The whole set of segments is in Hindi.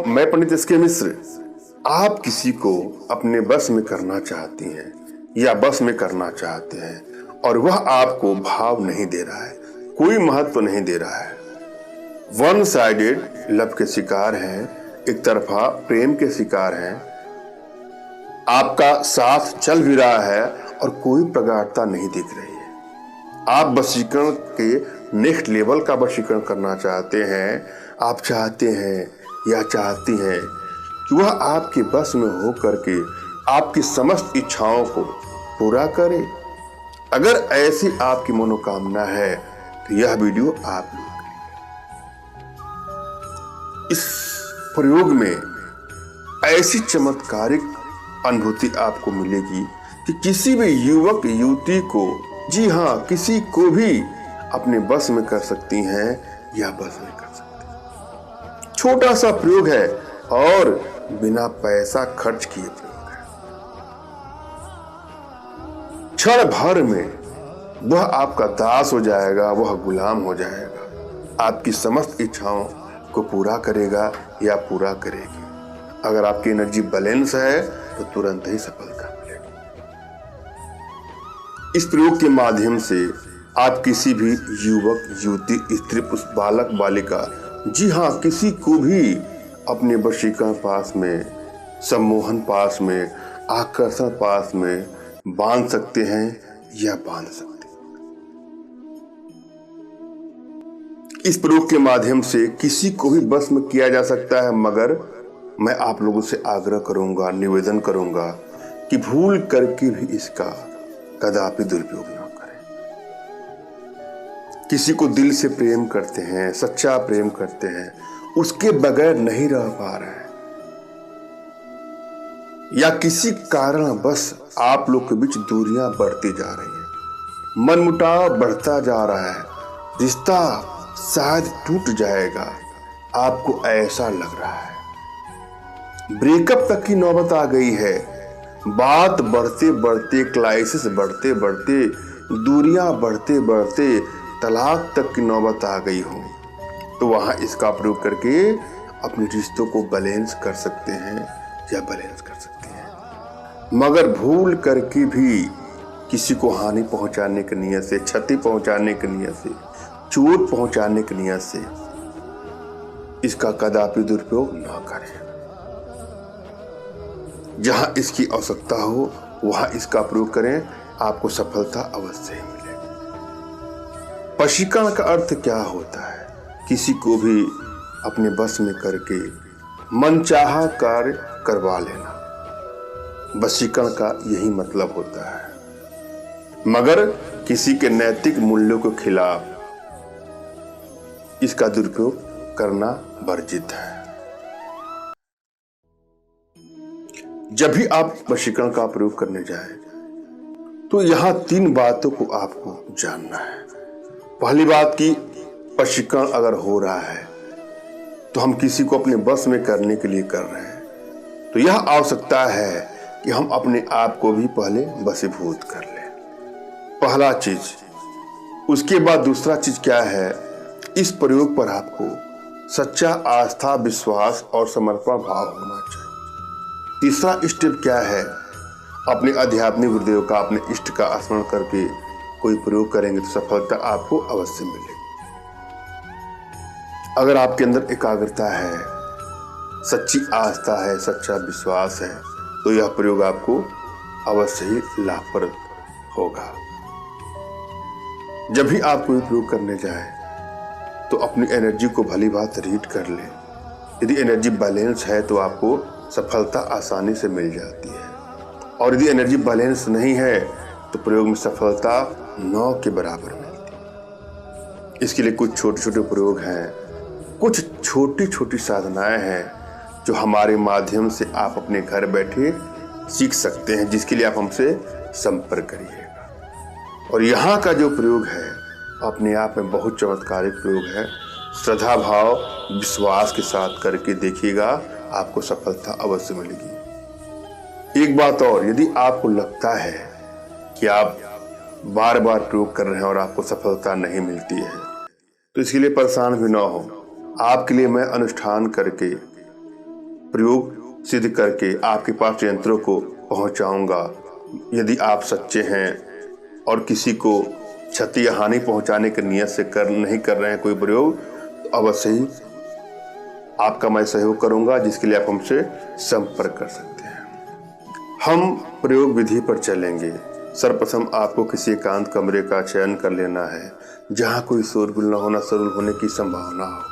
मैं पंडित एस के मिश्र। आप किसी को अपने बस में करना चाहती हैं या बस में करना चाहते हैं और वह आपको भाव नहीं दे रहा है, कोई महत्व नहीं दे रहा है, वन साइडेड लव के शिकार हैं, एक तरफा प्रेम के शिकार हैं, आपका साथ चल भी रहा है और कोई प्रगाढ़ता नहीं दिख रही है। आप वशीकरण के नेक्स्ट लेवल का वशीकरण करना चाहते हैं। आप चाहते हैं या चाहती हैं कि वह आपके बस में हो करके आपकी समस्त इच्छाओं को पूरा करे। अगर ऐसी आपकी मनोकामना है तो यह वीडियो आप लोग इस प्रयोग में ऐसी चमत्कारिक अनुभूति आपको मिलेगी कि किसी भी युवक युवती को, जी हाँ, किसी को भी अपने बस में कर सकती हैं या बस में कर सकती हैं। छोटा सा प्रयोग है और बिना पैसा खर्च किए प्रयोग है। क्षण भर में वह आपका दास हो जाएगा, वह गुलाम हो जाएगा, आपकी समस्त इच्छाओं को पूरा करेगा या पूरा करेगी। अगर आपकी एनर्जी बैलेंस है तो तुरंत ही सफलता मिलेगी। इस प्रयोग के माध्यम से आप किसी भी युवक युवती, स्त्री पुरुष, बालक बालिका, जी हाँ, किसी को भी अपने वशीकरण पास में, सम्मोहन पास में, आकर्षण पास में बांध सकते हैं या बांध सकते हैं। इस प्रयोग के माध्यम से किसी को भी बस में किया जा सकता है, मगर मैं आप लोगों से आग्रह करूंगा, निवेदन करूंगा कि भूल करके भी इसका कदापि दुरुपयोग ना करें। किसी को दिल से प्रेम करते हैं, सच्चा प्रेम करते हैं, उसके बगैर नहीं रह पा रहे हैं, या किसी कारण बस आप लोग के बीच दूरियां बढ़ती जा रही हैं, मनमुटाव बढ़ता जा रहा है, रिश्ता शायद टूट जाएगा, आपको ऐसा लग रहा है, ब्रेकअप तक की नौबत आ गई है, बात बढ़ते बढ़ते, क्राइसिस बढ़ते बढ़ते, दूरियां बढ़ते बढ़ते तलाक तक की नौबत आ गई हो, तो वहां इसका प्रयोग करके अपने रिश्तों को बैलेंस कर सकते हैं या बैलेंस कर सकते हैं। मगर भूल करके भी किसी को हानि पहुंचाने की नियत से, क्षति पहुंचाने की नियत से, चोट पहुंचाने की नियत से इसका कदापि दुरुपयोग न करें। जहां इसकी आवश्यकता हो वहां इसका प्रयोग करें, आपको सफलता अवश्य ही मिलेगी। वशीकरण का अर्थ क्या होता है? किसी को भी अपने बस में करके मनचाहा कार्य करवा लेना, वशीकरण का यही मतलब होता है। मगर किसी के नैतिक मूल्यों के खिलाफ इसका दुरुपयोग करना वर्जित है। जब भी आप वशीकरण का प्रयोग करने जाएं, तो यहां 3 बातों को आपको जानना है। पहली बात कि वशीकरण अगर हो रहा है तो हम किसी को अपने बस में करने के लिए कर रहे हैं, तो यह आवश्यकता है कि हम अपने आप को भी पहले वशीभूत कर लें, पहला चीज। उसके बाद दूसरा चीज क्या है, इस प्रयोग पर आपको सच्चा आस्था, विश्वास और समर्पण भाव होना चाहिए। तीसरा स्टेप क्या है, अपने आध्यात्मिक गुरुदेव का, अपने इष्ट का स्मरण करके कोई प्रयोग करेंगे तो सफलता आपको अवश्य मिलेगी। अगर आपके अंदर एकाग्रता है, सच्ची आस्था है, सच्चा विश्वास है, तो यह प्रयोग आपको अवश्य ही लाभप्रद होगा। जब भी आप कोई प्रयोग करने जाए तो अपनी एनर्जी को भली बात रीड कर ले। यदि एनर्जी बैलेंस है तो आपको सफलता आसानी से मिल जाती है, और यदि एनर्जी बैलेंस नहीं है तो प्रयोग में सफलता 9 के बराबर मिलती है। इसके लिए कुछ छोटे छोटे प्रयोग हैं, कुछ छोटी छोटी साधनाएं हैं जो हमारे माध्यम से आप अपने घर बैठे सीख सकते हैं, जिसके लिए आप हमसे संपर्क करिएगा। और यहाँ का जो प्रयोग है अपने आप में बहुत चमत्कारिक प्रयोग है। श्रद्धा भाव विश्वास के साथ करके देखिएगा, आपको सफलता अवश्य मिलेगी। एक बात और, यदि आपको लगता है कि आप बार बार प्रयोग कर रहे हैं और आपको सफलता नहीं मिलती है, तो इसके लिए परेशान भी ना हो। आपके लिए मैं अनुष्ठान करके प्रयोग सिद्ध करके आपके पास यंत्रों को पहुंचाऊंगा। यदि आप सच्चे हैं और किसी को क्षति या हानि पहुंचाने की नियत से नहीं कर रहे हैं कोई प्रयोग, तो अवश्य ही आपका मैं सहयोग करूंगा, जिसके लिए आप हमसे संपर्क कर सकते हैं। हम प्रयोग विधि पर चलेंगे। सर्वप्रथम आपको किसी एकांत कमरे का चयन कर लेना है जहां कोई शोरगुल न होना, शोरगुल होने की संभावना हो।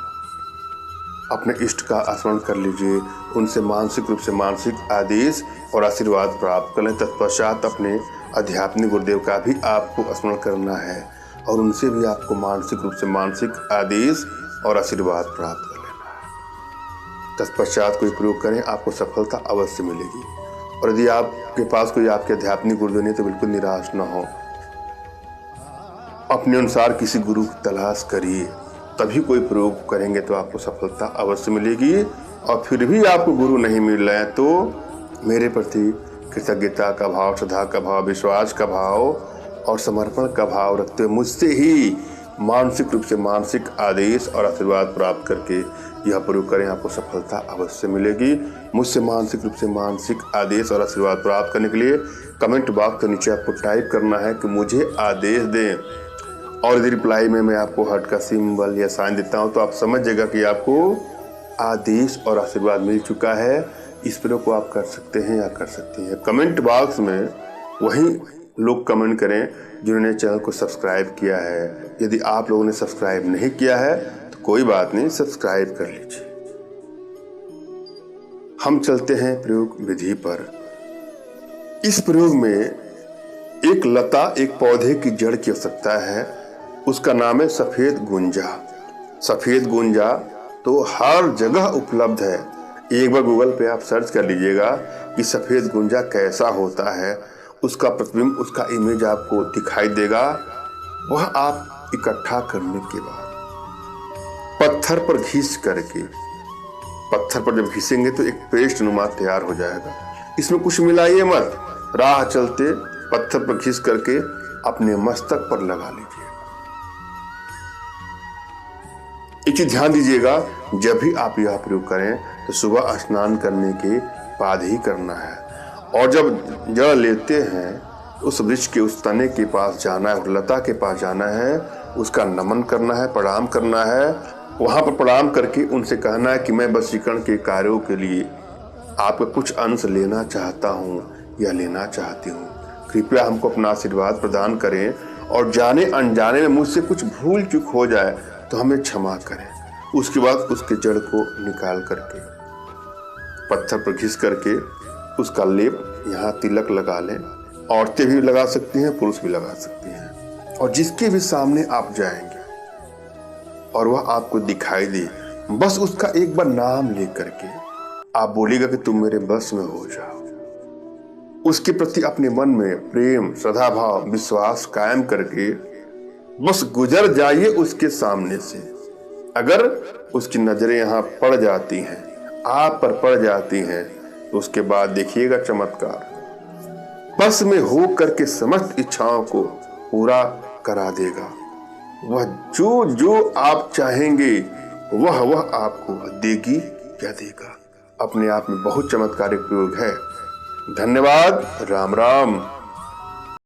अपने इष्ट का स्मरण कर लीजिए, उनसे मानसिक रूप से मानसिक आदेश और आशीर्वाद प्राप्त कर लें। तत्पश्चात अपने आध्यात्मिक गुरुदेव का भी आपको स्मरण करना है और उनसे भी आपको मानसिक रूप से मानसिक आदेश और आशीर्वाद प्राप्त कर लेना है। तत्पश्चात कोई प्रयोग करें, आपको सफलता अवश्य मिलेगी। और यदि आपके पास कोई आपके आध्यात्मिक गुरुदेव नहीं, तो बिल्कुल निराश न हो। अपने अनुसार किसी गुरु की तलाश करिए, तभी कोई प्रयोग करेंगे तो आपको सफलता अवश्य मिलेगी। और फिर भी आपको गुरु नहीं मिल रहे हैं तो मेरे प्रति कृतज्ञता का भाव, श्रद्धा का भाव, विश्वास का भाव और समर्पण का भाव रखते हुए मुझसे ही मानसिक रूप से मानसिक आदेश और आशीर्वाद प्राप्त करके यह प्रयोग करें, आपको सफलता अवश्य मिलेगी। मुझसे मानसिक रूप से मानसिक आदेश और आशीर्वाद प्राप्त करने के लिए कमेंट बॉक्स के नीचे आपको टाइप करना है कि मुझे आदेश दें, और यदि रिप्लाई में मैं आपको हार्ट का सिंबल या साइन देता हूं तो आप समझ जाएगा कि आपको आदेश और आशीर्वाद मिल चुका है। इस प्रयोग को आप कर सकते हैं या कर सकती हैं। कमेंट बॉक्स में वही लोग कमेंट करें जिन्होंने चैनल को सब्सक्राइब किया है। यदि आप लोगों ने सब्सक्राइब नहीं किया है तो कोई बात नहीं, सब्सक्राइब कर लीजिए। हम चलते हैं प्रयोग विधि पर। इस प्रयोग में एक लता, एक पौधे की जड़ की आवश्यकता है। उसका नाम है सफेद गुंजा। सफेद गुंजा तो हर जगह उपलब्ध है। एक बार गूगल पे आप सर्च कर लीजिएगा कि सफेद गुंजा कैसा होता है। उसका प्रतिबिंब, उसका इमेज आपको दिखाई देगा। वह आप इकट्ठा करने के बाद पत्थर पर घिस करके, पत्थर पर जब घिसेंगे तो एक पेस्ट नुमा तैयार हो जाएगा। इसमें कुछ मिलाइए मत, राह चलते पत्थर पर घिस करके अपने मस्तक पर लगा लीजिए। एक चीज ध्यान दीजिएगा, जब भी आप यह प्रयोग करें तो सुबह स्नान करने के बाद ही करना है। और जब जड़ लेते हैं उस वृक्ष के उस तने के पास जाना है, लता के पास जाना है, उसका नमन करना है, प्रणाम करना है। वहां पर प्रणाम करके उनसे कहना है कि मैं वशीकरण के कार्यों के लिए आपका कुछ अंश लेना चाहता हूँ या लेना चाहती हूँ। कृपया हमको अपना आशीर्वाद प्रदान करें और जाने अनजाने में मुझसे कुछ भूल चूक हो जाए तो हमें क्षमा करें। उसके बाद उसके जड़ को निकाल करके पत्थर पर घिस करके उसका लेप यहाँ तिलक लगा लें। औरतें भी लगा सकती हैं, पुरुष भी लगा सकती हैं। और जिसके भी सामने आप जाएंगे और वह आपको दिखाई दे, बस उसका एक बार नाम ले करके आप बोलिएगा कि तुम मेरे बस में हो जाओ। उसके प्रति अपने मन में प्रेम, श्रद्धा भाव, विश्वास कायम करके बस गुजर जाइए उसके सामने से। अगर उसकी नजरें यहाँ पड़ जाती हैं, आप पर पड़ जाती हैं, तो उसके बाद देखिएगा चमत्कार। बस में हो करके समस्त इच्छाओं को पूरा करा देगा। वह जो जो आप चाहेंगे वह आपको देगी या देगा। अपने आप में बहुत चमत्कारिक प्रयोग है। धन्यवाद। राम राम।